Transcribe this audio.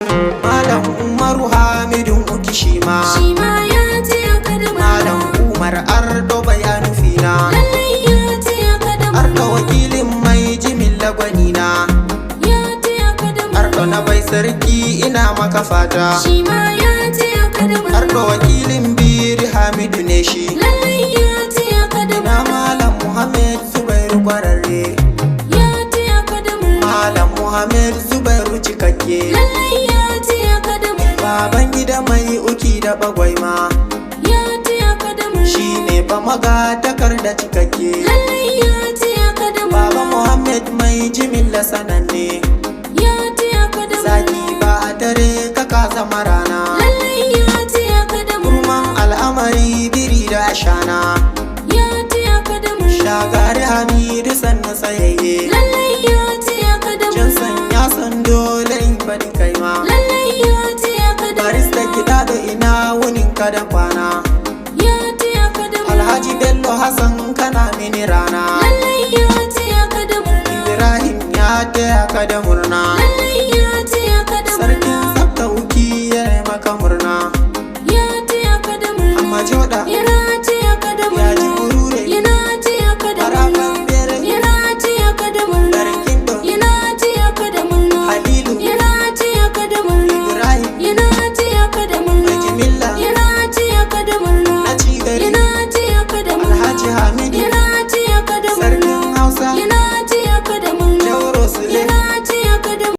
Malam Umaru Hamidun uki shima ya taya ka da Malam Umar Ardo bayanu fina lallai ya taya ka da Ardo wakilin mai jimin lagwanina ya taya ka da Ardo na bai sarki ina maka fata shima ya taya ka da Ardo wakilin biri Hamidu ne shi lallai ya taya ka da na Malam Muhammad Zubairu kwararre ya taya ka da Malam Muhammad Zubairu cikakke lallai ya taya ka da baban gida mai uki da bagwai ma ya taya ka da shi ne ba maga takarda cikakke lallai ya taya ka da Baba Muhammad mai jimilla sananne ya taya ka da zaki ba a dare ka zama rana lallai ya taya ka da kurman al'amari biri da ashana ya taya ka da shagari Hamidu sannu tsayayye lallai ya taya ka da can san ya san dole in faɗi kai ma lallai ya taya ka da barista kiɗa da ina wunin ka da kwana ya taya ka da Alhaji Bello Hassan kana mini rana lallai ya taya ka da Ibrahim ya taya ka da murna